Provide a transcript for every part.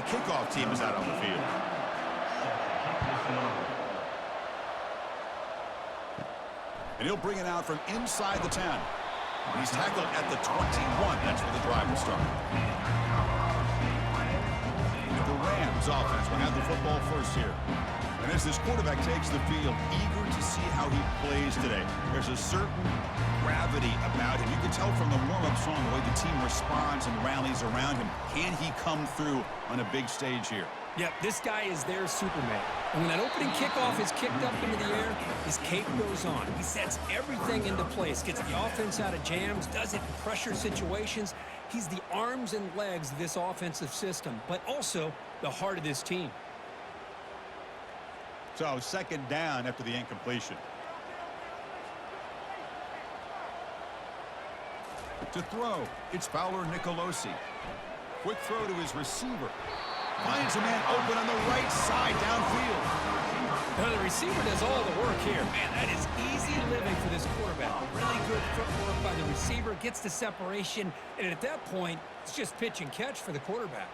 The kickoff team is out on the field. And he'll bring it out from inside the 10. He's tackled at the 21. That's where the drive will start. The Rams offense will have the football first here. And as this quarterback takes the field, eager to see how he plays today. There's a certain gravity about him. You can tell from the warm-up song the way the team responds and rallies around him. Can he come through on a big stage here? Yep, this guy is their Superman. And when that opening kickoff is kicked up into the air, his cape goes on. He sets everything into place, gets the offense out of jams, does it in pressure situations. He's the arms and legs of this offensive system, but also the heart of this team. So, second down after the incompletion. To throw, it's Fowler Nicolosi. Quick throw to his receiver. Finds a man open on the right side downfield. Now the receiver does all the work here. Man, that is easy living for this quarterback. Really good footwork by the receiver, gets the separation, and at that point, it's just pitch and catch for the quarterback.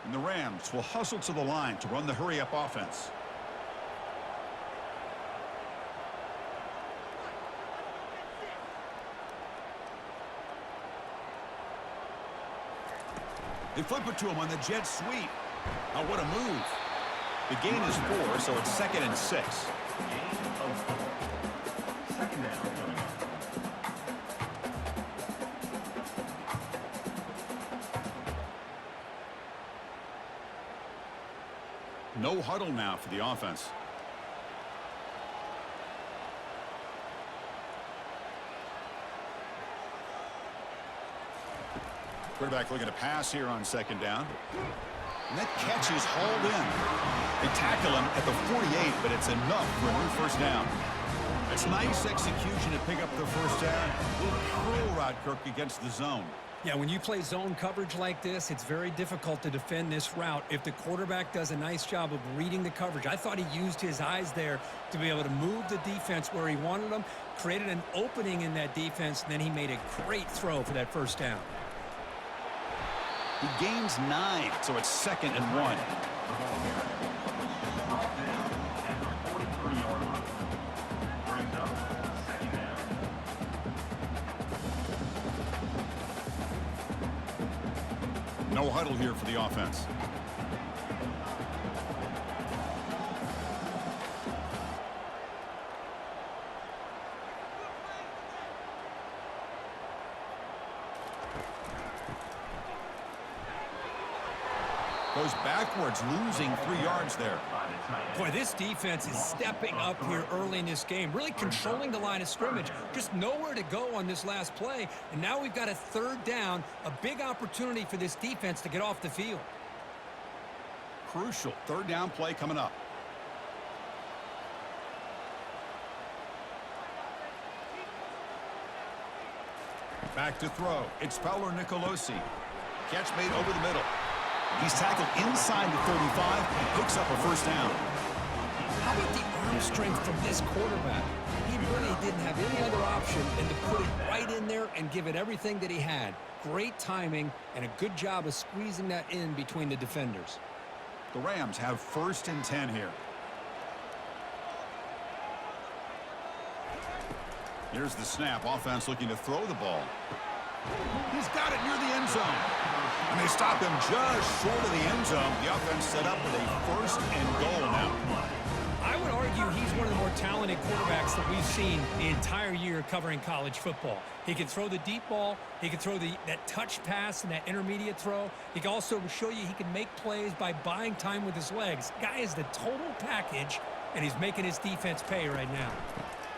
And the Rams will hustle to the line to run the hurry-up offense. They flip it to him on the jet sweep. Now what a move. The gain is 4, so it's 2nd and 6. No huddle now for the offense. Quarterback looking to pass here on 2nd down. And that catch is hauled in. They tackle him at the 48, but it's enough for a new first down. It's nice execution to pick up the first down. A little curl route, Kirk, against the zone. Yeah, when you play zone coverage like this, it's very difficult to defend this route if the quarterback does a nice job of reading the coverage. I thought he used his eyes there to be able to move the defense where he wanted them, created an opening in that defense, and then he made a great throw for that first down. He gains 9, so it's 2nd and 1. No huddle here for the offense. Goes backwards, losing 3 yards there. Boy, this defense is stepping up here early in this game, really controlling the line of scrimmage. Just nowhere to go on this last play, and now we've got a 3rd down, a big opportunity for this defense to get off the field. Crucial 3rd down play coming up. Back to throw. It's Fowler Nicolosi. Catch made over the middle. He's tackled inside the 35 and picks up a first down. How about the arm strength from this quarterback? He really didn't have any other option than to put it right in there and give it everything that he had. Great timing and a good job of squeezing that in between the defenders. The Rams have 1st and 10 here. Here's the snap. Offense looking to throw the ball. He's got it near the end zone. And they stop him just short of the end zone. The offense set up with a 1st and goal now. I would argue he's one of the more talented quarterbacks that we've seen the entire year covering college football. He can throw the deep ball. He can throw that touch pass and that intermediate throw. He can also show you he can make plays by buying time with his legs. Guy is the total package, and he's making his defense pay right now.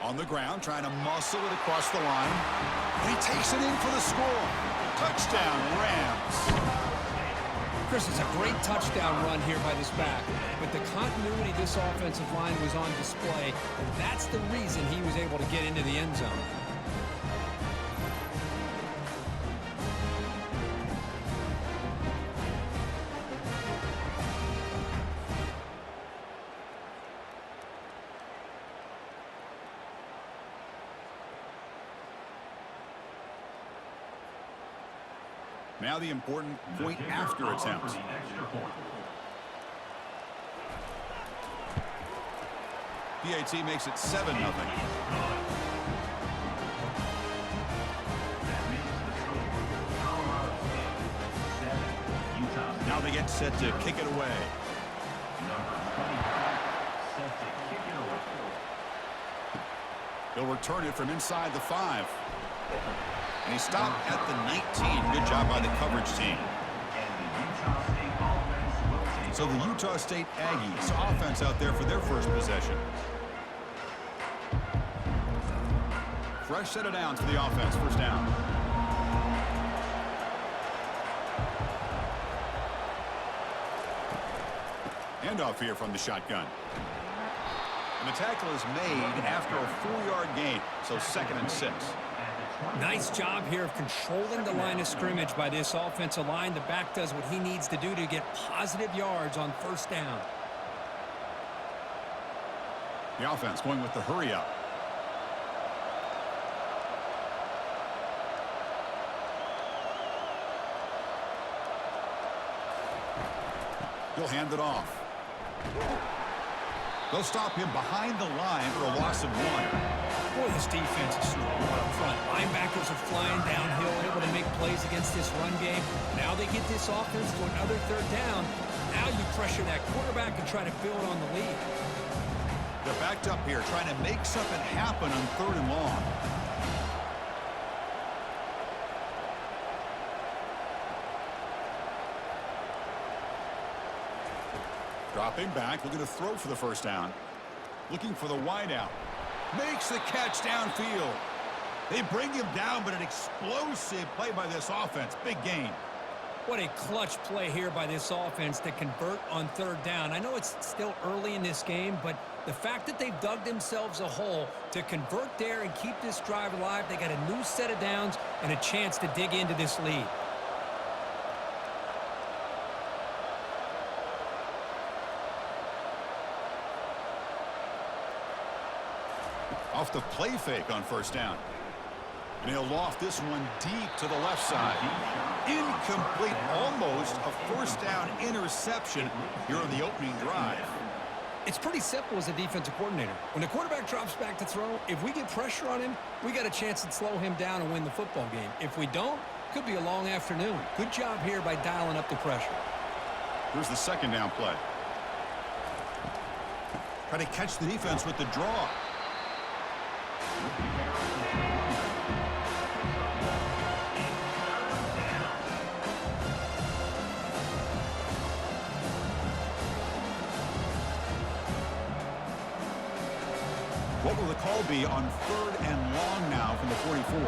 On the ground, trying to muscle it across the line. And he takes it in for the score. Touchdown, Rams. Chris, it's a great touchdown run here by this back, but the continuity of this offensive line was on display, and that's the reason he was able to get into the end zone. Now the important point after attempt. PAT makes it 7-0. Now they get set to kick it away. He'll return it from inside the 5. And he stopped at the 19. Good job by the coverage team. So the Utah State Aggies offense out there for their first possession. Fresh set of downs for the offense. First down. Handoff here from the shotgun. And the tackle is made after a 4-yard gain. So 2nd and 6. Nice job here of controlling the line of scrimmage by this offensive line. The back does what he needs to do to get positive yards on first down. The offense going with the hurry up. He'll hand it off. They'll stop him behind the line for a loss of 1. Boy, this defense is strong up front. Linebackers are flying downhill, able to make plays against this run game. Now they get this offense to another 3rd down. Now you pressure that quarterback and try to build on the lead. They're backed up here, trying to make something happen on 3rd and long. Dropping back, looking to throw for the first down. Looking for the wideout. Makes the catch downfield. They bring him down, but an explosive play by this offense. Big gain. What a clutch play here by this offense to convert on 3rd down. I know it's still early in this game, but the fact that they've dug themselves a hole to convert there and keep this drive alive, they got a new set of downs and a chance to dig into this lead. Off the play fake on first down. And he'll loft this one deep to the left side. Incomplete, almost a first down interception here on the opening drive. It's pretty simple as a defensive coordinator. When the quarterback drops back to throw, if we get pressure on him, we got a chance to slow him down and win the football game. If we don't, could be a long afternoon. Good job here by dialing up the pressure. Here's the 2nd down play. Try to catch the defense with the draw. What will the call be on 3rd and long now from the 44?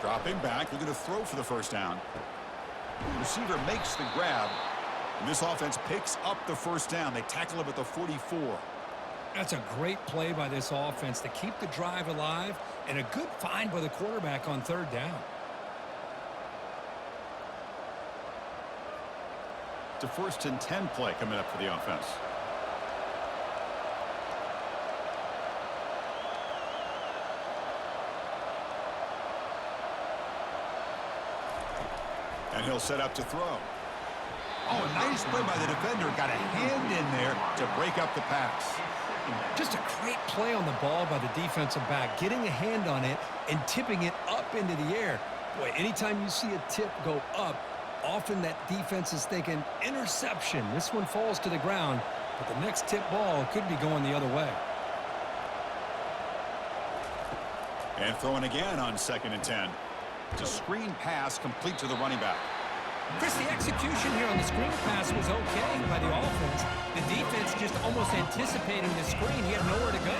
Dropping back, looking to throw for the first down. The receiver makes the grab. And this offense picks up the first down. They tackle him at the 44. That's a great play by this offense to keep the drive alive and a good find by the quarterback on 3rd down. It's a 1st and 10 play coming up for the offense. And he'll set up to throw. Oh, a nice play by the defender. Got a hand in there to break up the pass. Just a great play on the ball by the defensive back, getting a hand on it and tipping it up into the air. Boy, anytime you see a tip go up, often that defense is thinking interception. This one falls to the ground, but the next tip ball could be going the other way. And throwing again on 2nd and 10. It's a screen pass complete to the running back. Chris, the execution here on the screen pass was okay by the offense. The defense just almost anticipating the screen. He had nowhere to go.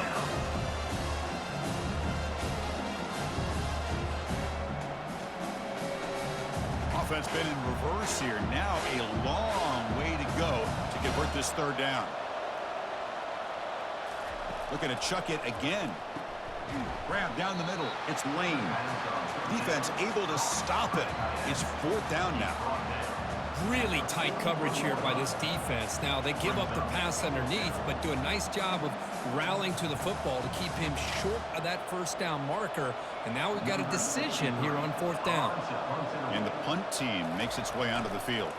Offense been in reverse here. Now a long way to go to convert this 3rd down. Looking to chuck it again. Grab down the middle. It's Lane. Defense able to stop it. It's 4th down now. Really tight coverage here by this defense. Now, they give up the pass underneath, but do a nice job of rallying to the football to keep him short of that first down marker. And now we've got a decision here on fourth down. And the punt team makes its way onto the field.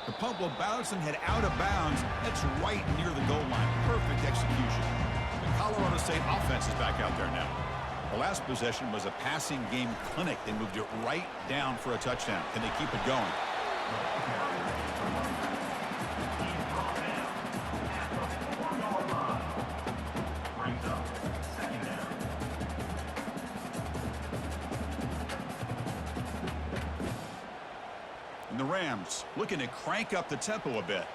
The punt will bounce and head out of bounds. That's right near the goal line. Perfect execution. The Colorado State offense is back out there now. The last possession was a passing game clinic. They moved it right down for a touchdown. Can they keep it going? And the Rams looking to crank up the tempo a bit.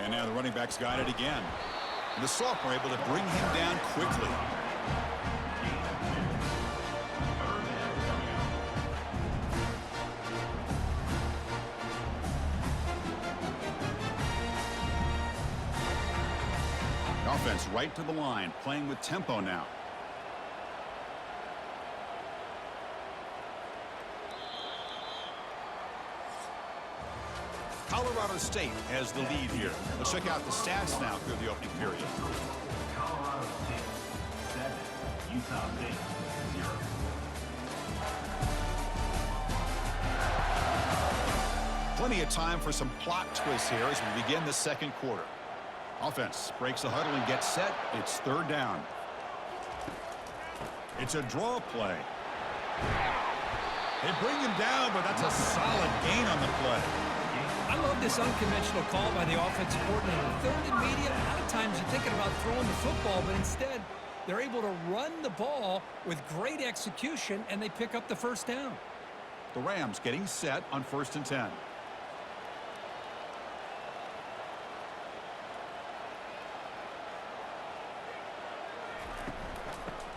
And now the running backs got it again. And the sophomore able to bring him down quickly. The offense right to the line, playing with tempo now. Colorado State has the lead here. Let's check out the stats now through the opening period. Colorado State 7, Utah State 0. Plenty of time for some plot twists here as we begin the second quarter. Offense breaks the huddle and gets set. It's third down. It's a draw play. They bring him down, but that's a solid gain on the play. I love this unconventional call by the offensive coordinator. Third and medium, a lot of times you're thinking about throwing the football, but instead they're able to run the ball with great execution, and they pick up the first down. The Rams getting set on 1st and 10.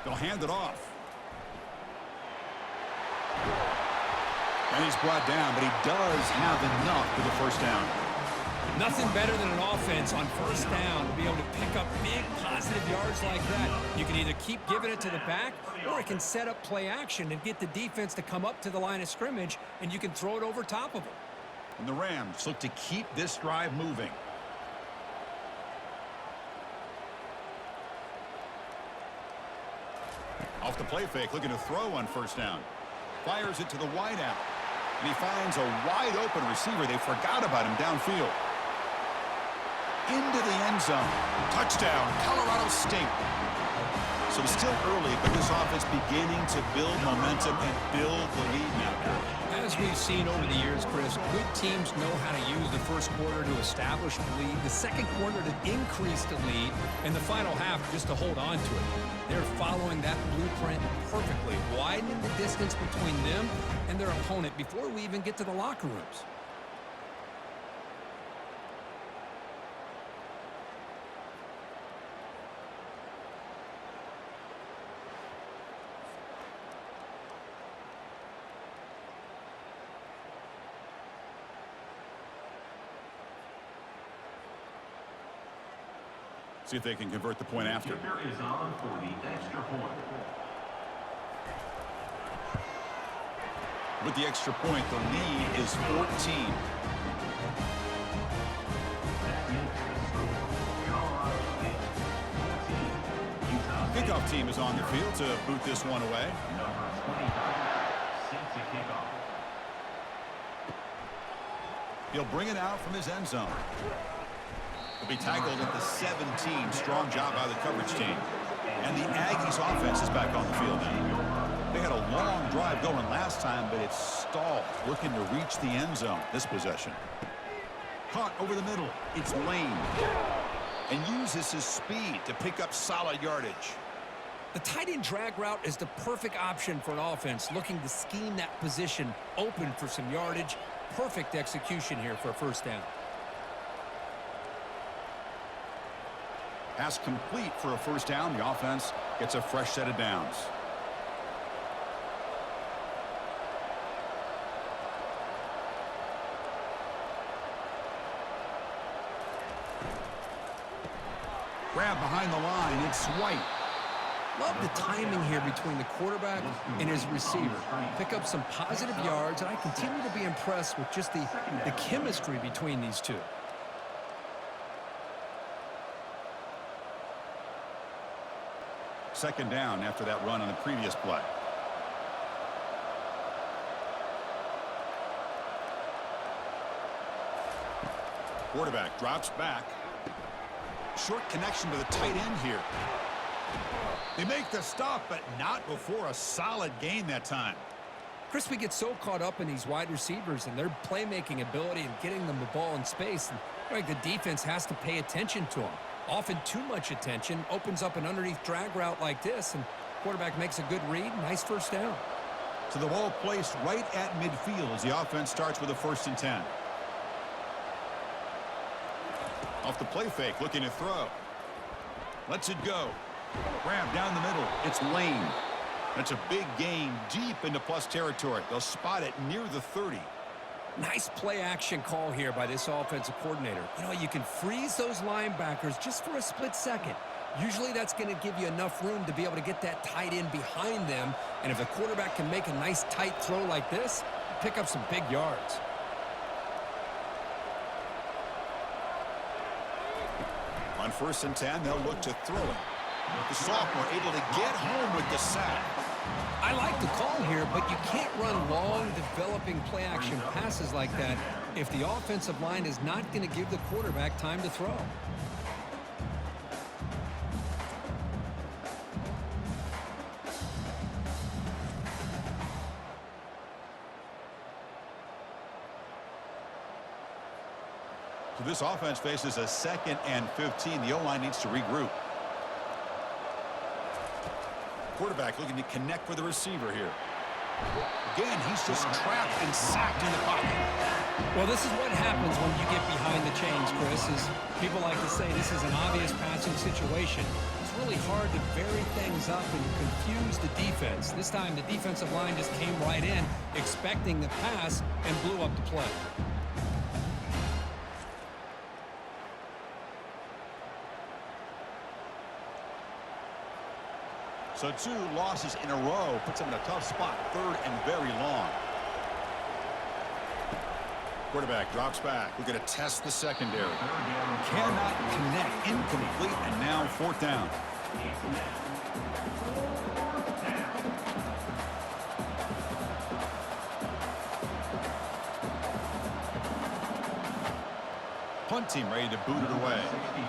They'll hand it off. And he's brought down, but he does have enough for the first down. Nothing better than an offense on first down to be able to pick up big positive yards like that. You can either keep giving it to the back, or it can set up play action and get the defense to come up to the line of scrimmage, and you can throw it over top of them. And the Rams look to keep this drive moving. Off the play fake, looking to throw on first down. Fires it to the wide out. And he finds a wide-open receiver. They forgot about him downfield. Into the end zone. Touchdown, Colorado State. So it's still early, but this offense beginning to build momentum and build the lead now. As we've seen over the years, Chris, good teams know how to use the first quarter to establish the lead, the second quarter to increase the lead, and the final half just to hold on to it. They're following that blueprint perfectly, widening the distance between them and their opponent before we even get to the locker rooms. See if they can convert the point after. Kicker is on for the extra point. With the extra point, the lead is 14. Kickoff team is on the field to boot this one away. Number 25, set to kick off. He'll bring it out from his end zone. He'll be tackled at the 17. Strong job by the coverage team. And the Aggies offense is back on the field now. They had a long drive going last time, but it's stalled, looking to reach the end zone this possession. Caught over the middle. It's Lane. And uses his speed to pick up solid yardage. The tight end drag route is the perfect option for an offense looking to scheme that position open for some yardage. Perfect execution here for a first down. Pass complete for a first down. The offense gets a fresh set of downs. Grab behind the line. It's White. Love the timing here between the quarterback and his receiver. Pick up some positive yards, and I continue to be impressed with just the chemistry between these two. Second down after that run on the previous play. Quarterback drops back. Short connection to the tight end here. They make the stop, but not before a solid gain that time. Chris, we get so caught up in these wide receivers and their playmaking ability and getting them the ball in space. And like the defense has to pay attention to them. Often too much attention opens up an underneath drag route like this, and quarterback makes a good read. Nice first down. So the ball placed right at midfield as the offense starts with a 1st and 10. Off the play fake, looking to throw. Lets it go. Grab down the middle. It's Lane. That's a big gain deep into plus territory. They'll spot it near the 30. Nice play action call here by this offensive coordinator. You know, you can freeze those linebackers just for a split second. Usually that's going to give you enough room to be able to get that tight end behind them. And if the quarterback can make a nice tight throw like this, pick up some big yards. On 1st and 10, they'll look to throw it. The sophomore able to get home with the sack. I like the call here, but you can't run long, developing play-action passes like that if the offensive line is not going to give the quarterback time to throw. So this offense faces a 2nd and 15. The O-line needs to regroup. Quarterback looking to connect with the receiver here. Again, he's just trapped and sacked in the pocket. Well, this is what happens when you get behind the chains, Chris. Is people like to say this is an obvious passing situation. It's really hard to vary things up and confuse the defense. This time, the defensive line just came right in, expecting the pass, and blew up the play. So 2 losses in a row puts him in a tough spot. 3rd and very long. Quarterback drops back. We're going to test the secondary. Cannot connect. Incomplete. And now 4th down. Punt team ready to boot it away. 63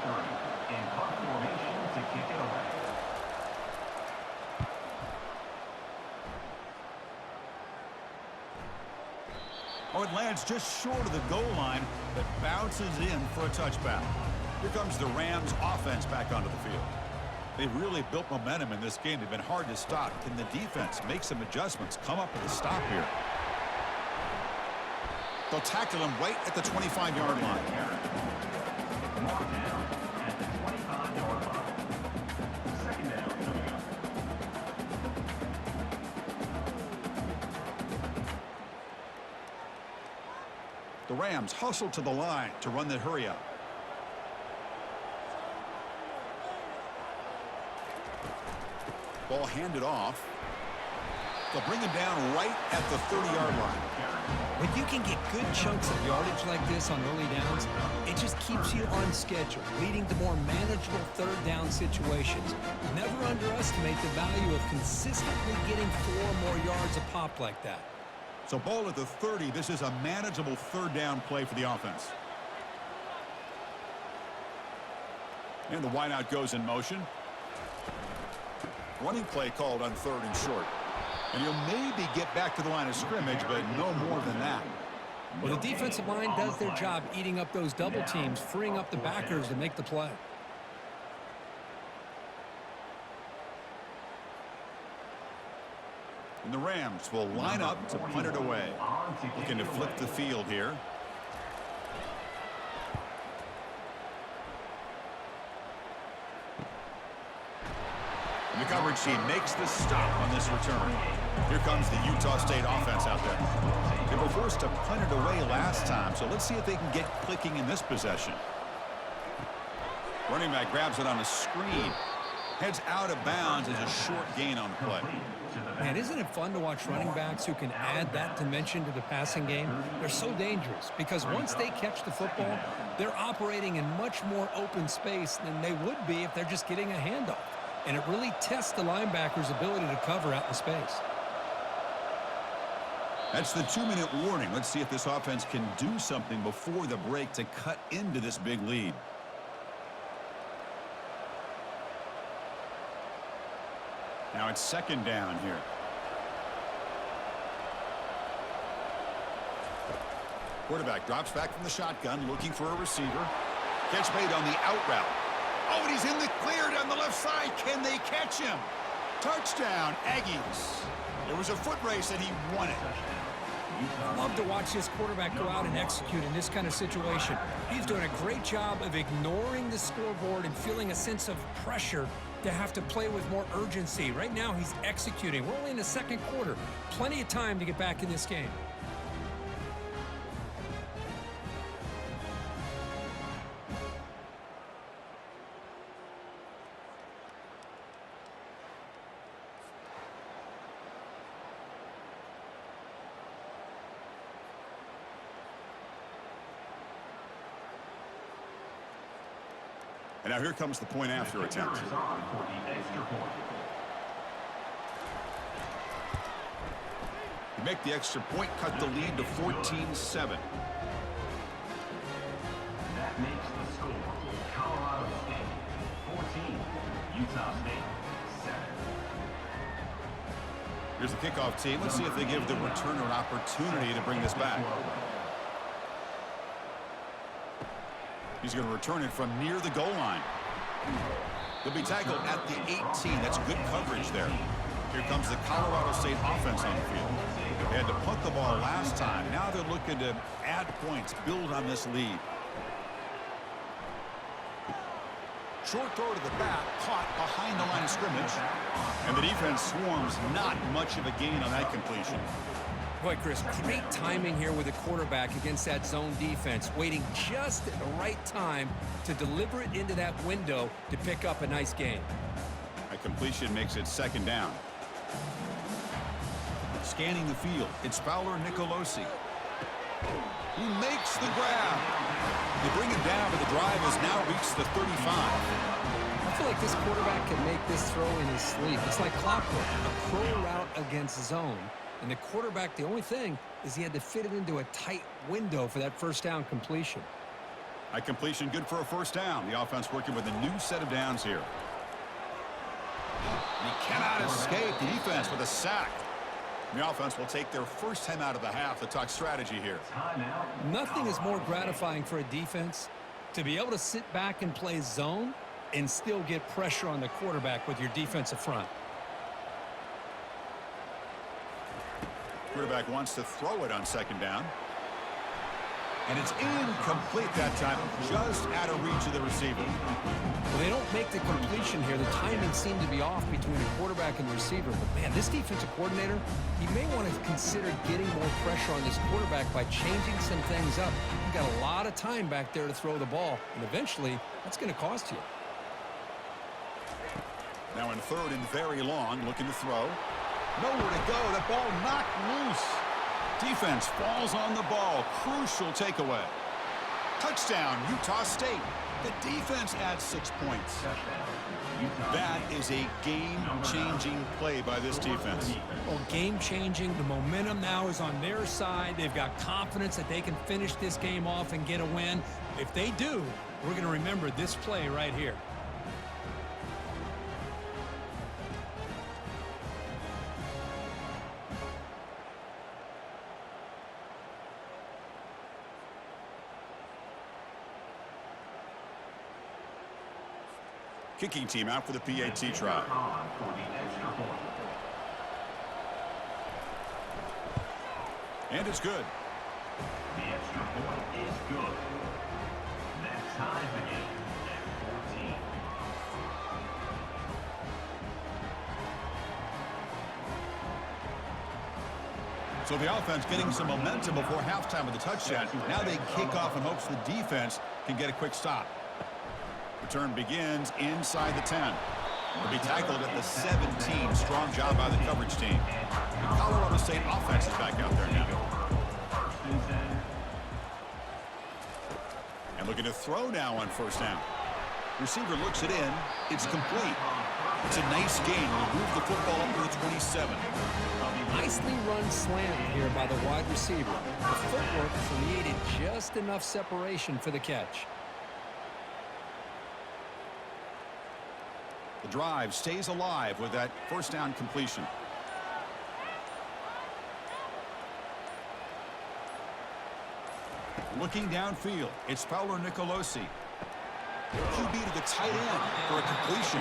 in punt formation to kick it away. Oh, it lands just short of the goal line, but bounces in for a touchback. Here comes the Rams offense back onto the field. They've really built momentum in this game. They've been hard to stop. Can the defense make some adjustments, come up with a stop here? They'll tackle him right at the 25-yard line. Mark down at the 25-yard line. 2nd down coming up. The Rams hustle to the line to run the hurry up. Ball handed off. They'll bring him down right at the 30-yard line. When you can get good chunks of yardage like this on early downs, it just keeps you on schedule, leading to more manageable 3rd down situations. Never underestimate the value of consistently getting 4 more yards a pop like that. So ball at the 30. This is a manageable 3rd down play for the offense. And the wideout goes in motion. Running play called on 3rd and short. And he'll maybe get back to the line of scrimmage, but no more than that. Well, the defensive line does their job eating up those double teams, freeing up the backers to make the play. And the Rams will line up to punt it away. Looking to flip the field here. And the coverage team makes the stop on this return. Here comes the Utah State offense out there. They were forced to punt it away last time, so let's see if they can get clicking in this possession. Running back grabs it on a screen. Heads out of bounds as a short gain on the play. Man, isn't it fun to watch running backs who can add that dimension to the passing game? They're so dangerous because once they catch the football, they're operating in much more open space than they would be if they're just getting a handoff. And it really tests the linebacker's ability to cover out in space. That's the 2-minute warning. Let's see if this offense can do something before the break to cut into this big lead. Now it's second down here. Quarterback drops back from the shotgun, looking for a receiver. Catch made on the out route. Oh, and he's in the clear down the left side. Can they catch him? Touchdown, Aggies. It was a foot race, and he won it. I love to watch this quarterback go out and execute in this kind of situation. He's doing a great job of ignoring the scoreboard and feeling a sense of pressure to have to play with more urgency. Right now, he's executing. We're only in the second quarter. Plenty of time to get back in this game. And now here comes the point after attempt. You make the extra point, cut the lead to 14-7. That makes the score Colorado State 14, Utah State 7. Here's the kickoff team. Let's see if they give the returner an opportunity to bring this back. He's going to return it from near the goal line. They'll be tackled at the 18. That's good coverage there. Here comes the Colorado State offense on the field. They had to punt the ball last time. Now they're looking to add points, build on this lead. Short throw to the back, caught behind the line of scrimmage. And the defense swarms, not much of a gain on that completion. Boy, Chris, great timing here with the quarterback against that zone defense, waiting just at the right time to deliver it into that window to pick up a nice gain. That completion makes it second down. Scanning the field, it's Fowler Nicolosi. He makes the grab. They bring him down, but the drive has now reached the 35. I feel like this quarterback can make this throw in his sleep. It's like clockwork, a pro route against zone. And the quarterback, the only thing is he had to fit it into a tight window for that first down completion. That completion good for a first down. The offense working with a new set of downs here. He cannot escape. The defense with a sack. The offense will take their first 10 out of the half to talk strategy here. Nothing is more gratifying for a defense to be able to sit back and play zone and still get pressure on the quarterback with your defensive front. Quarterback wants to throw it on second down. And it's incomplete that time, just out of reach of the receiver. Well, they don't make the completion here. The timing seemed to be off between the quarterback and the receiver. But, man, this defensive coordinator, he may want to consider getting more pressure on this quarterback by changing some things up. You've got a lot of time back there to throw the ball, and eventually that's going to cost you. Now in third and very long, looking to throw. Nowhere to go. That ball knocked loose. Defense falls on the ball. Crucial takeaway. Touchdown, Utah State. The defense adds 6 points. That is a game-changing play by this defense. Well, game-changing. The momentum now is on their side. They've got confidence that they can finish this game off and get a win. If they do, we're going to remember this play right here. Kicking team out for the PAT try. And it's good. The extra point is good. That ties the game at 14. So the offense getting some momentum before halftime with the touchdown. Now they kick off in hopes the defense can get a quick stop. Return begins inside the 10. Will be tackled at the 17. Strong job by the coverage team. The Colorado State offense is back out there now. And looking to throw now on first down. Receiver looks it in. It's complete. It's a nice gain. Will move the football up to the 27. Nicely run slant here by the wide receiver. The footwork created just enough separation for the catch. The drive stays alive with that first down completion. Looking downfield, it's Fowler Nicolosi. QB to the tight end for a completion.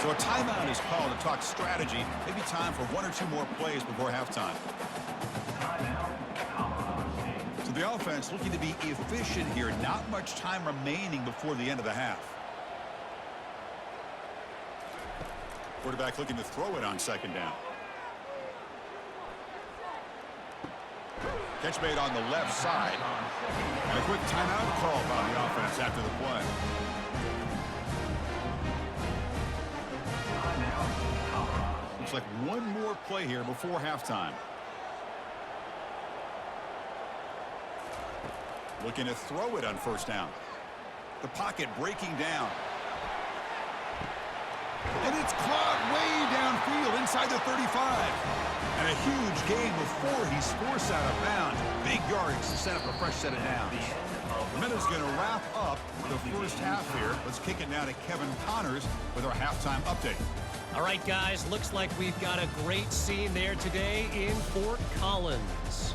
So a timeout is called to talk strategy. Maybe time for one or two more plays before halftime. So the offense looking to be efficient here. Not much time remaining before the end of the half. Quarterback looking to throw it on second down. Catch made on the left side. And a quick timeout called by the offense after the play. Looks like one more play here before halftime. Looking to throw it on first down. The pocket breaking down. And it's caught way downfield inside the 35. And a huge gain before he's forced out of bounds. Big yards to set up a fresh set of downs. The minute's going to wrap up the first half here. Let's kick it now to Kevin Connors with our halftime update. All right, guys, looks like we've got a great scene there today in Fort Collins.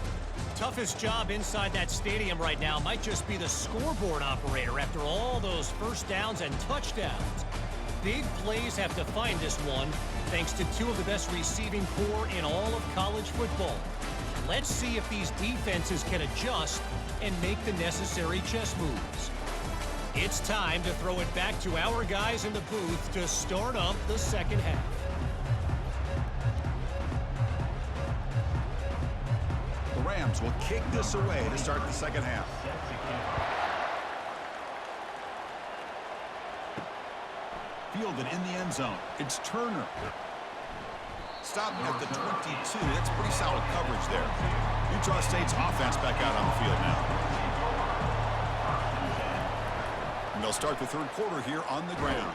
Toughest job inside that stadium right now might just be the scoreboard operator after all those first downs and touchdowns. Big plays have defined this one, thanks to two of the best receiving corps in all of college football. Let's see if these defenses can adjust and make the necessary chess moves. It's time to throw it back to our guys in the booth to start up the second half. The Rams will kick this away to start the second half. Fielded in the end zone. It's Turner. Stopping at the 22. That's pretty solid coverage there. Utah State's offense back out on the field now. And they'll start the third quarter here on the ground.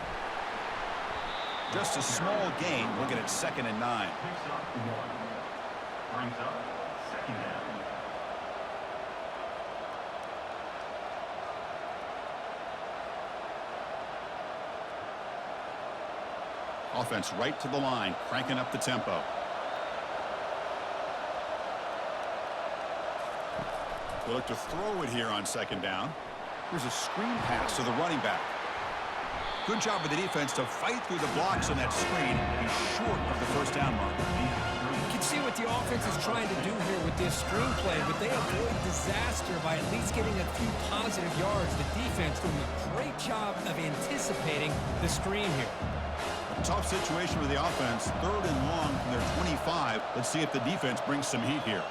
Just a small gain, looking at 2nd and 9. Brings up second down. Offense right to the line, cranking up the tempo. They look to throw it here on second down. Here's a screen pass to the running back. Good job with the defense to fight through the blocks on that screen. He's short of the first down mark. You can see what the offense is trying to do here with this screenplay, but they avoid disaster by at least getting a few positive yards. The defense doing a great job of anticipating the screen here. A tough situation with the offense. 3rd and long from their 25. Let's see if the defense brings some heat here.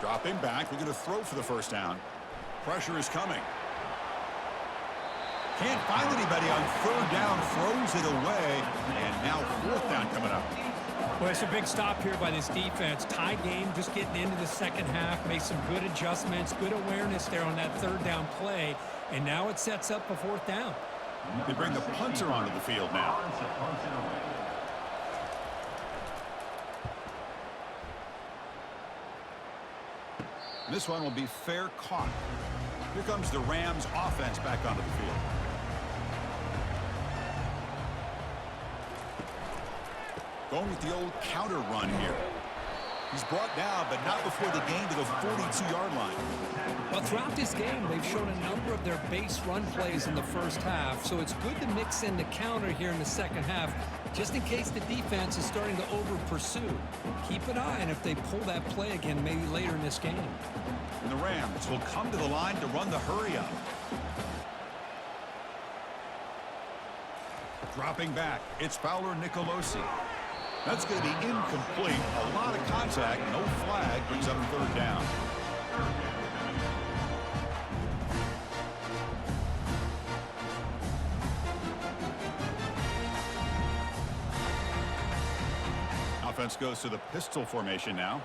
Dropping back. We're going to throw for the first down. Pressure is coming. Can't find anybody on 3rd down. Throws it away. And now 4th down coming up. Well, it's a big stop here by this defense. Tie game, just getting into the second half. Made some good adjustments, good awareness there on that 3rd down play. And now it sets up a 4th down. They bring the punter onto the field now. This one will be fair caught. Here comes the Rams offense back onto the field. Going with the old counter run here. He's brought down, but not before the gain to the 42-yard line. Well, throughout this game, they've shown a number of their base run plays in the first half, so it's good to mix in the counter here in the second half, just in case the defense is starting to over-pursue. Keep an eye on if they pull that play again maybe later in this game. And the Rams will come to the line to run the hurry-up. Dropping back, it's Fowler Nicolosi. That's going to be incomplete. A lot of contact, no flag, brings up 3rd down. Offense goes to the pistol formation now.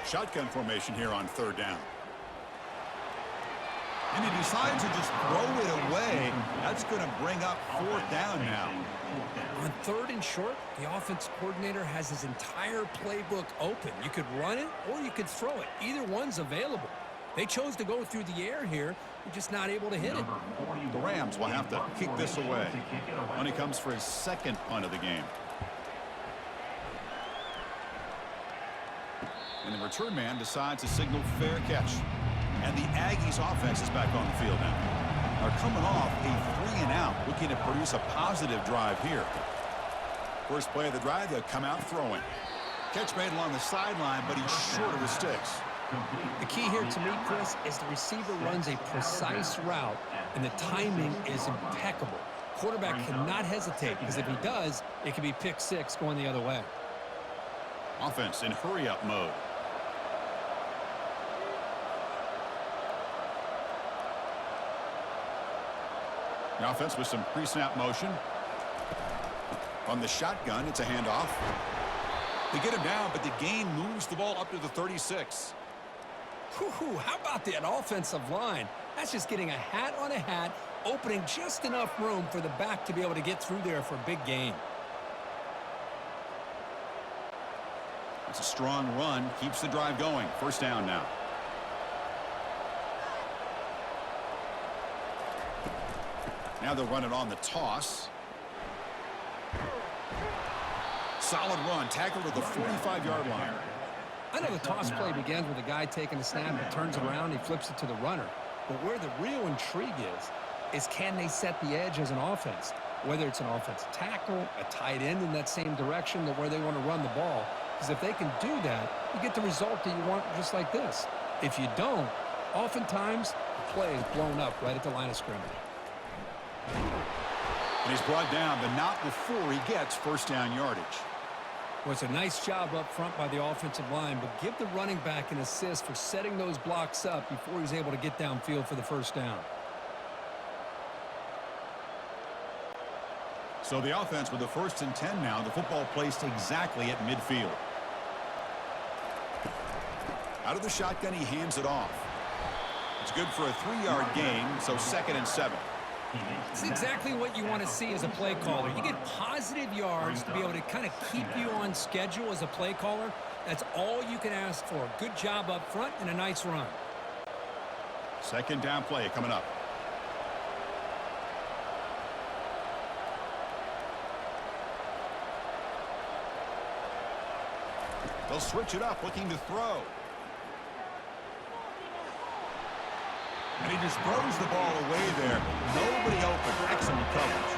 Shotgun formation here on third down. And he decides to just throw it away. That's going to bring up fourth down now. On third and short, the offense coordinator has his entire playbook open. You could run it or you could throw it. Either one's available. They chose to go through the air here. They're just not able to hit it. The Rams will have to kick this away when he comes for his second punt of the game. And the return man decides to signal fair catch. And the Aggies offense is back on the field now. They're coming off a 3-and-out, looking to produce a positive drive here. First play of the drive, they'll come out throwing. Catch made along the sideline, but he's short of the sticks. The key here to me, Chris, is the receiver runs a precise route, and the timing is impeccable. Quarterback cannot hesitate, because if he does, it can be pick six going the other way. Offense in hurry-up mode. The offense with some pre-snap motion. On the shotgun, it's a handoff. They get him down, but the gain moves the ball up to the 36. Whew, how about that offensive line? That's just getting a hat on a hat, opening just enough room for the back to be able to get through there for a big gain. It's a strong run, keeps the drive going. First down now. Now they'll run it on the toss. Solid run, tackled at the 45-yard line. I know the toss play begins with a guy taking a snap and turns around, he flips it to the runner. But where the real intrigue is can they set the edge as an offense? Whether it's an offensive tackle, a tight end in that same direction that where they want to run the ball. Because if they can do that, you get the result that you want just like this. If you don't, oftentimes the play is blown up right at the line of scrimmage. And he's brought down, but not before he gets first down yardage. Well, it's a nice job up front by the offensive line, but give the running back an assist for setting those blocks up before he's able to get downfield for the first down. So the offense with the 1st and 10 now, the football placed exactly at midfield. Out of the shotgun, he hands it off. It's good for a 3-yard gain, so 2nd and 7. It's exactly what you want to see as a play caller. You get positive yards to be able to kind of keep you on schedule as a play caller. That's all you can ask for. Good job up front and a nice run. Second down play coming up. They'll switch it up, looking to throw. And he just throws the ball away there. Nobody open. Excellent coverage.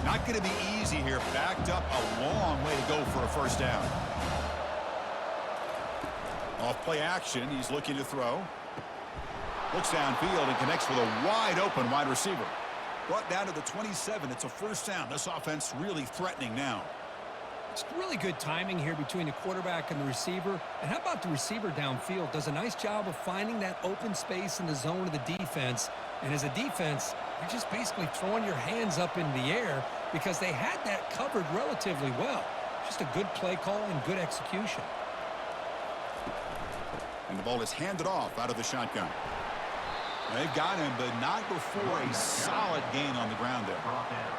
Not going to be easy here. Backed up a long way to go for a first down. Off play action. He's looking to throw. Looks downfield and connects with a wide open wide receiver. Brought down to the 27. It's a first down. This offense really threatening now. It's really good timing here between the quarterback and the receiver. And how about the receiver downfield? Does a nice job of finding that open space in the zone of the defense. And as a defense, you're just basically throwing your hands up in the air because they had that covered relatively well. Just a good play call and good execution. And the ball is handed off out of the shotgun. They've got him, but not before a solid gain on the ground there. Brought down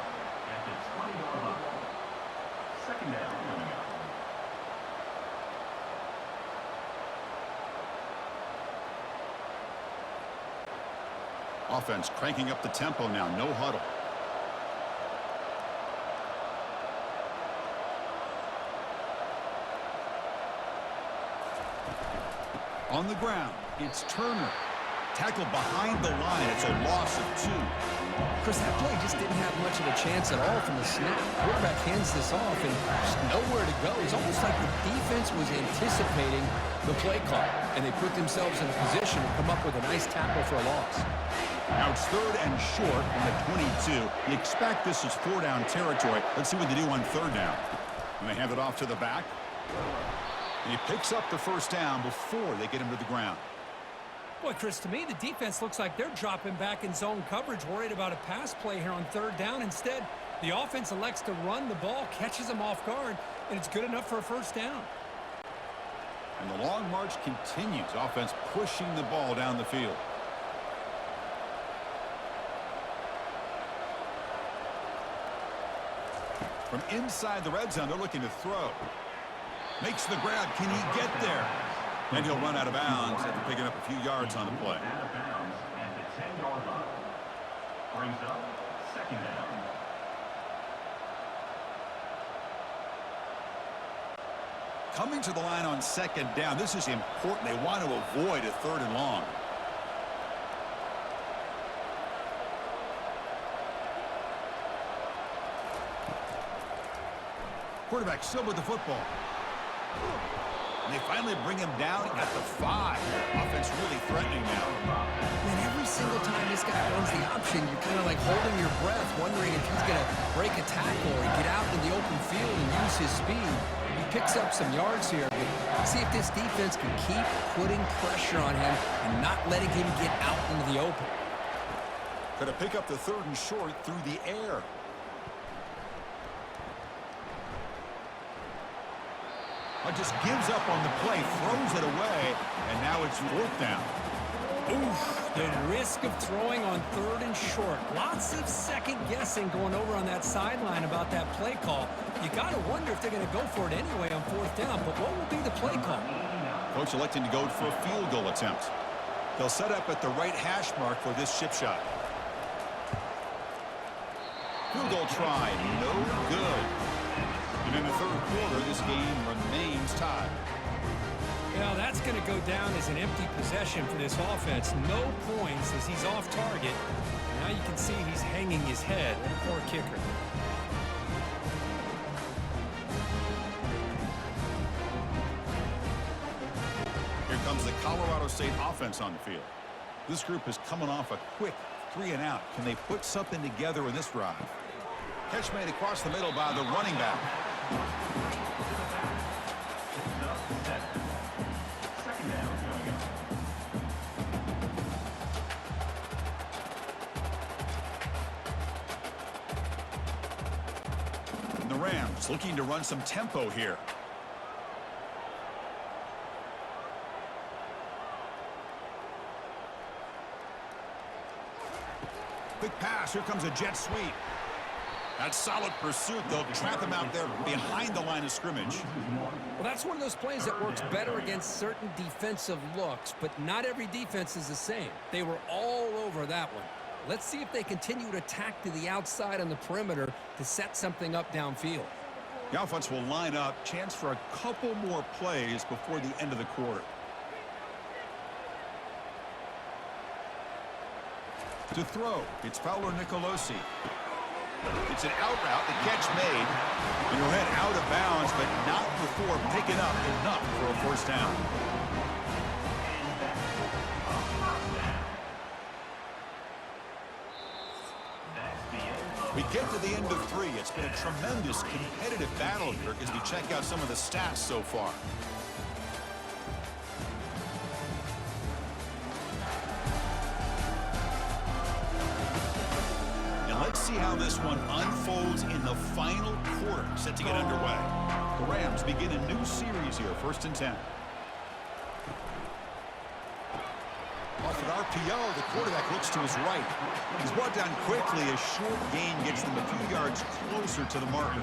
at the 20-yard line. Second down coming up. Offense cranking up the tempo now. No huddle. On the ground, it's Turner. Tackled behind the line. It's a loss of 2. Chris, that play just didn't have much of a chance at all from the snap. Quarterback hands this off and just nowhere to go. It's almost like the defense was anticipating the play call, and they put themselves in a position to come up with a nice tackle for a loss. Now it's 3rd and short from the 22. You expect this is 4-down territory. Let's see what they do on 3rd down. And they hand it off to the back. And he picks up the first down before they get him to the ground. Boy, Chris, to me, the defense looks like they're dropping back in zone coverage, worried about a pass play here on third down. Instead, the offense elects to run the ball, catches them off guard, and it's good enough for a first down. And the long march continues. Offense pushing the ball down the field. From inside the red zone, they're looking to throw. Makes the grab. Can he get there? And he'll run out of bounds after picking up a few yards on the play. Out of bounds at the 10-yard line. Brings up second down. Coming to the line on second down. This is important. They want to avoid a third and long. Quarterback still with the football. And they finally bring him down at the 5. Offense really threatening now. And every single time this guy runs the option, you're kind of like holding your breath, wondering if he's going to break a tackle or get out in the open field and use his speed. He picks up some yards here, but see if this defense can keep putting pressure on him and not letting him get out into the open. Going to pick up the third and short through the air. Just gives up on the play, throws it away, and now it's fourth down. Oof, the risk of throwing on third and short. Lots of second guessing going over on that sideline about that play call. You got to wonder if they're going to go for it anyway on fourth down, but what will be the play call? Coach electing to go for a field goal attempt. They'll set up at the right hash mark for this chip shot. Field goal try, no good. And in the third quarter, this game remains tied. Yeah, that's going to go down as an empty possession for this offense. No points as he's off target. Now you can see he's hanging his head. What a poor kicker. Here comes the Colorado State offense on the field. This group is coming off a quick 3 and out. Can they put something together in this drive? Catch made across the middle by the running back. Second down coming up. And the Rams looking to run some tempo here. Quick pass. Here comes a jet sweep. That solid pursuit. They'll trap him out there behind the line of scrimmage. Well, that's one of those plays that works better against certain defensive looks, but not every defense is the same. They were all over that one. Let's see if they continue to attack to the outside on the perimeter to set something up downfield. The offense will line up. Chance for a couple more plays before the end of the quarter. To throw, it's Fowler Nicolosi. It's an out route, the catch made. And he'll head out of bounds, but not before picking up enough for a first down. We get to the end of 3. It's been a tremendous competitive battle here as we check out some of the stats so far. Let's see how this one unfolds in the final quarter, set to get underway. The Rams begin a new series here, 1st and 10. Off an RPO, the quarterback looks to his right. He's brought down quickly. A short gain gets them a few yards closer to the marker.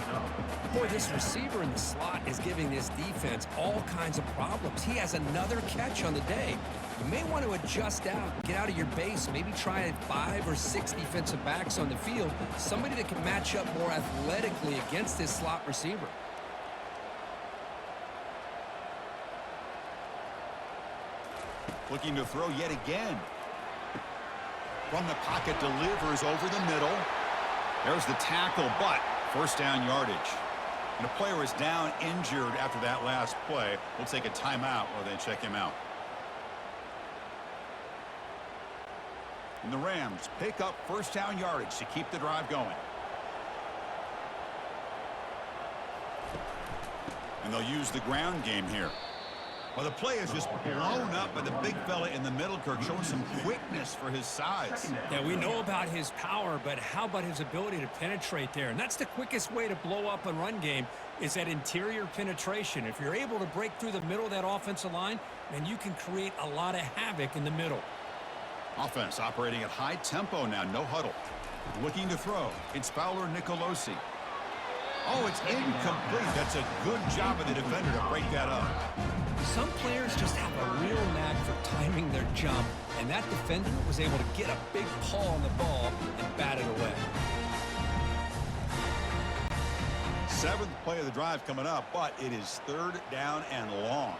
Boy, this receiver in the slot is giving this defense all kinds of problems. He has another catch on the day. You may want to adjust out, get out of your base, maybe try 5 or 6 defensive backs on the field, somebody that can match up more athletically against this slot receiver. Looking to throw yet again. From the pocket, delivers over the middle. There's the tackle, but first down yardage. And a player is down injured after that last play. We'll take a timeout while they check him out. And the Rams pick up first down yardage to keep the drive going. And they'll use the ground game here. Well, the play is just blown up by the big fella in the middle, Kirk, showing some quickness for his size. Yeah, we know about his power, but how about his ability to penetrate there? And that's the quickest way to blow up a run game is that interior penetration. If you're able to break through the middle of that offensive line, then you can create a lot of havoc in the middle. Offense operating at high tempo now, no huddle. Looking to throw. It's Fowler Nicolosi. Oh, it's incomplete. That's a good job of the defender to break that up. Some players just have a real knack for timing their jump, and that defender was able to get a big paw on the ball and bat it away. 7th play of the drive coming up, but it is 3rd down and long.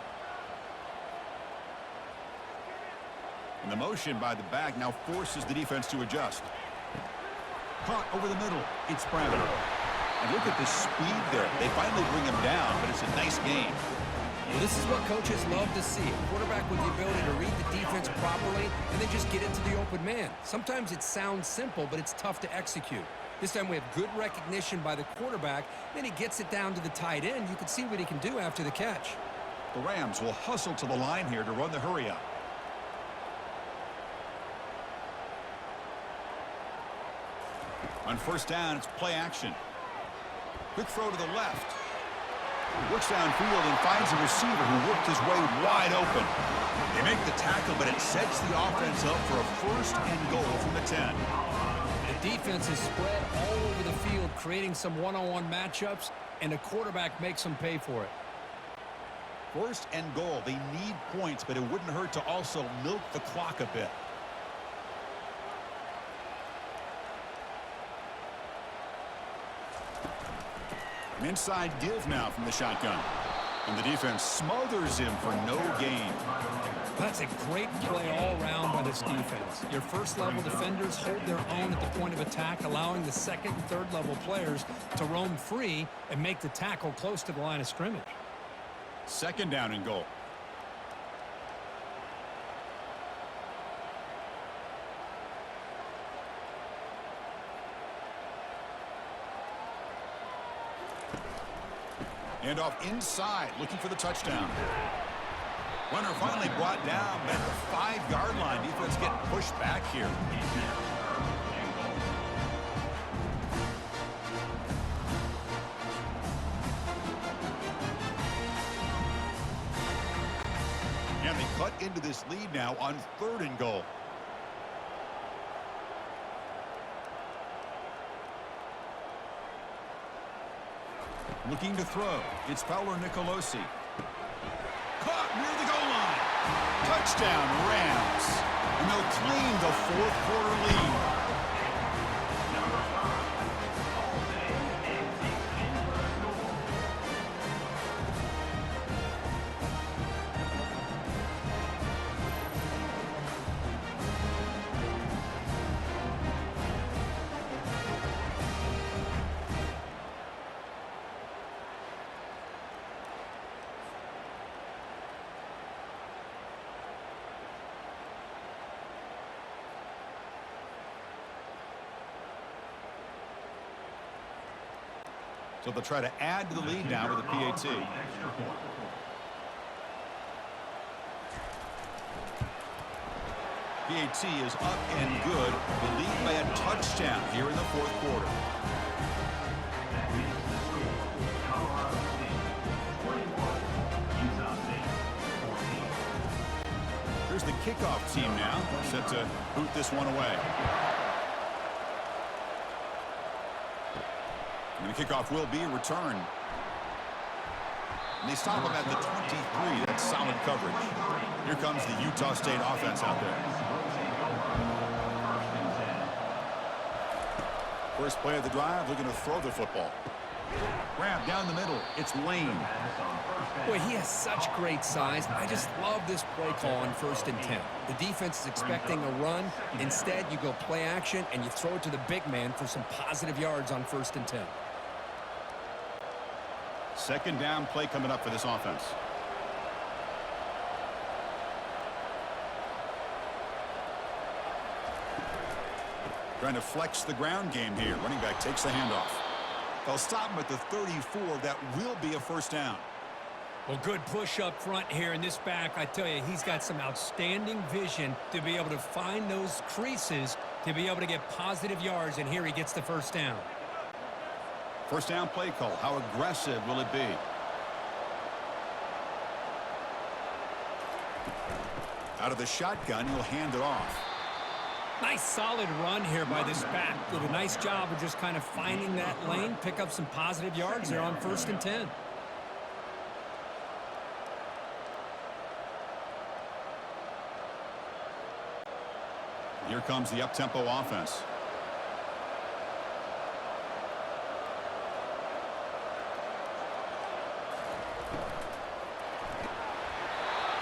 And the motion by the back now forces the defense to adjust. Caught over the middle. It's Brown. And look at the speed there. They finally bring him down, but it's a nice game. Well, this is what coaches love to see. A quarterback with the ability to read the defense properly and then just get into the open man. Sometimes it sounds simple, but it's tough to execute. This time we have good recognition by the quarterback. Then he gets it down to the tight end. You can see what he can do after the catch. The Rams will hustle to the line here to run the hurry up. On 1st down, it's play action. Quick throw to the left. Works downfield and finds a receiver who worked his way wide open. They make the tackle, but it sets the offense up for a 1st and goal from the 10. The defense is spread all over the field, creating some one-on-one matchups, and the quarterback makes them pay for it. 1st and goal. They need points, but it wouldn't hurt to also milk the clock a bit. An inside give now from the shotgun. And the defense smothers him for no gain. That's a great play all around by this defense. Your first-level defenders hold their own at the point of attack, allowing the 2nd and 3rd level players to roam free and make the tackle close to the line of scrimmage. 2nd down and goal. And off inside, looking for the touchdown. Runner finally brought down at the 5-yard line. Defense getting pushed back here. And they cut into this lead now on 3rd and goal. Looking to throw. It's Fowler Nicolosi. Caught near the goal line. Touchdown, Rams. And they'll claim the 4th quarter lead. So they'll try to add to the lead now with a PAT. PAT is up and good. The lead by a touchdown here in the 4th quarter. Here's the kickoff team now, set to boot this one away. And the kickoff will be returned. And they stop him at the 23. That's solid coverage. Here comes the Utah State offense out there. First play of the drive, looking to throw the football. Grab down the middle. It's Lane. Boy, he has such great size. I just love this play call on 1st and 10. The defense is expecting a run. Instead, you go play action, and you throw it to the big man for some positive yards on 1st and 10. 2nd down play coming up for this offense. Trying to flex the ground game here. Running back takes the handoff. They'll stop him at the 34. That will be a 1st down. Well, good push up front here in this back. I tell you, he's got some outstanding vision to be able to find those creases to be able to get positive yards, and here he gets the first down. First down play call. How aggressive will it be? Out of the shotgun, he'll hand it off. Nice solid run here by this back. Did a nice job of just kind of finding that lane, pick up some positive yards there on 1st and 10. Here comes the up-tempo offense.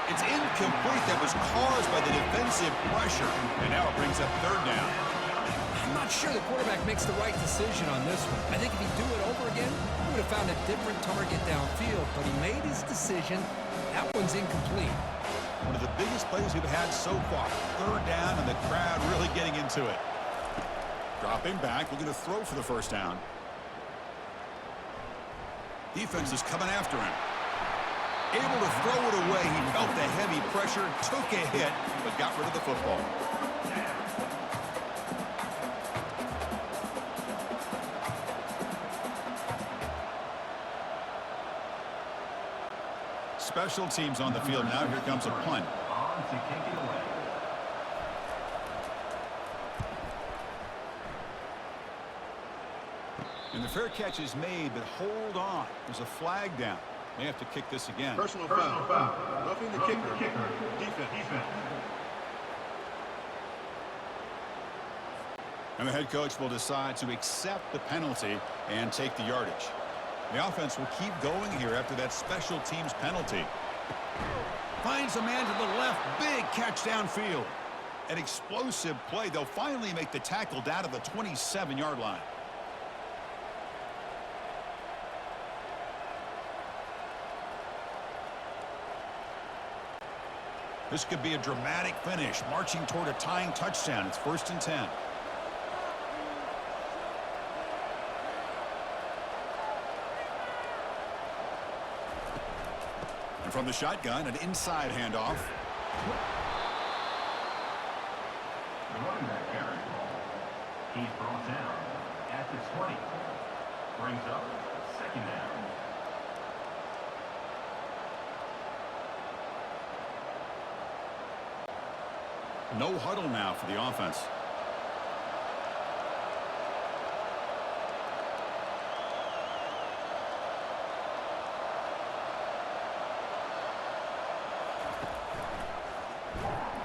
It's incomplete. That was caused by the defensive pressure. And now it brings up 3rd down. I'm not sure the quarterback makes the right decision on this one. I think if he'd do it over again, he would have found a different target downfield, but he made his decision. That one's incomplete. One of the biggest plays we've had so far. 3rd down, and the crowd really getting into it. Dropping back, looking to throw for the first down. Defense is coming after him. Able to throw it away. He felt the heavy pressure, took a hit, but got rid of the football. Special teams on the field now. Here comes a punt. On to kick it away. And the fair catch is made, but hold on. There's a flag down. May have to kick this again. Personal foul. Roughing the kicker. Defense. And the head coach will decide to accept the penalty and take the yardage. The offense will keep going here after that special teams penalty. Finds a man to the left. Big catch downfield. An explosive play. They'll finally make the tackle down to the 27-yard line. This could be a dramatic finish, marching toward a tying touchdown. It's 1st and 10. And from the shotgun, an inside handoff. The running back carry. He's brought down at the 20. Brings up 2nd down. No huddle now for the offense.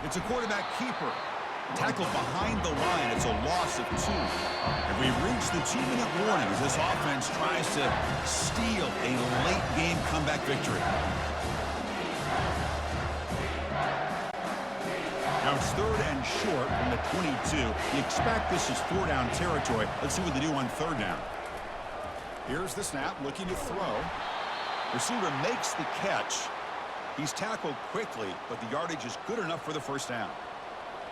It's a quarterback keeper. Tackled behind the line. It's a loss of 2. And we've reached the 2-minute warning as this offense tries to steal a late-game comeback victory. Now it's 3rd and short from the 22. You expect this is 4-down territory. Let's see what they do on 3rd down. Here's the snap, looking to throw. Receiver makes the catch. He's tackled quickly, but the yardage is good enough for the first down.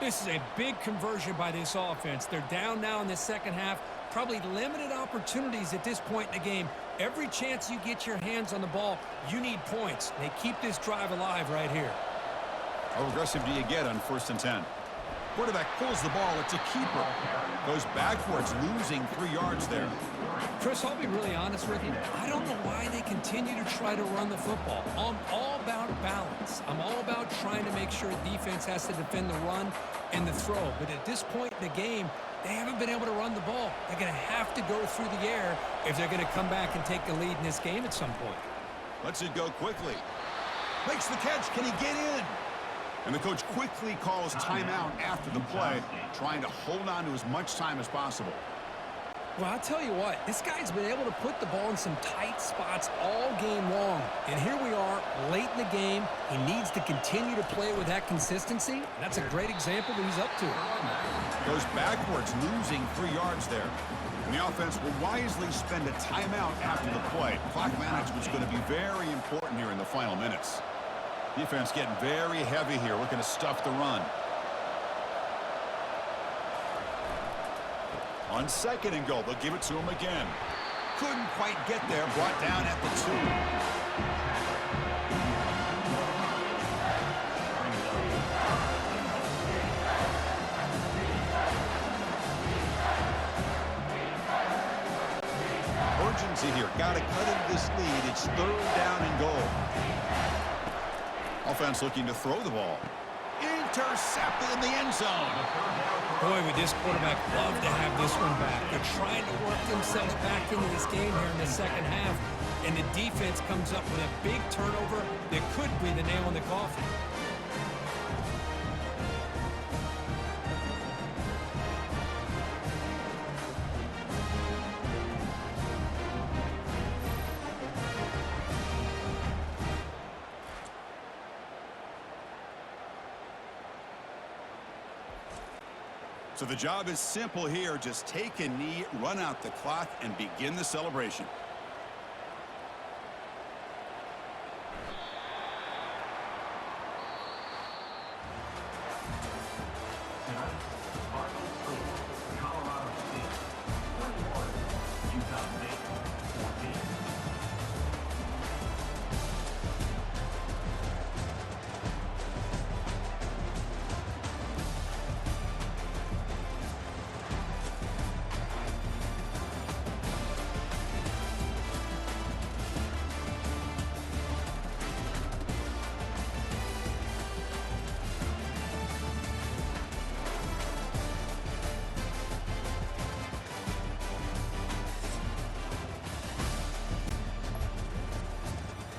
This is a big conversion by this offense. They're down now in the second half. Probably limited opportunities at this point in the game. Every chance you get your hands on the ball, you need points. They keep this drive alive right here. How aggressive do you get on 1st and 10? Quarterback pulls the ball. It's a keeper. Goes backwards, losing 3 yards there. Chris, I'll be really honest with you. I don't know why they continue to try to run the football. I'm all about balance. I'm all about trying to make sure defense has to defend the run and the throw. But at this point in the game, they haven't been able to run the ball. They're going to have to go through the air if they're going to come back and take the lead in this game at some point. Lets it go quickly. Makes the catch. Can he get in? And the coach quickly calls timeout after the play, trying to hold on to as much time as possible. Well, I'll tell you what, this guy's been able to put the ball in some tight spots all game long. And here we are, late in the game. He needs to continue to play with that consistency. And that's a great example that he's up to it. Goes backwards, losing 3 yards there. And the offense will wisely spend a timeout after the play. Clock management's going to be very important here in the final minutes. Defense getting very heavy here, looking to stuff the run. On 2nd and goal, they'll give it to him again. Couldn't quite get there, brought down at the 2. Got to cut into this lead. It's 3rd down and goal. Offense looking to throw the ball. Intercepted in the end zone. Boy, would this quarterback love to have this one back. They're trying to work themselves back into this game here in the second half, and the defense comes up with a big turnover that could be the nail in the coffin. So the job is simple here. Just take a knee, run out the clock, and begin the celebration.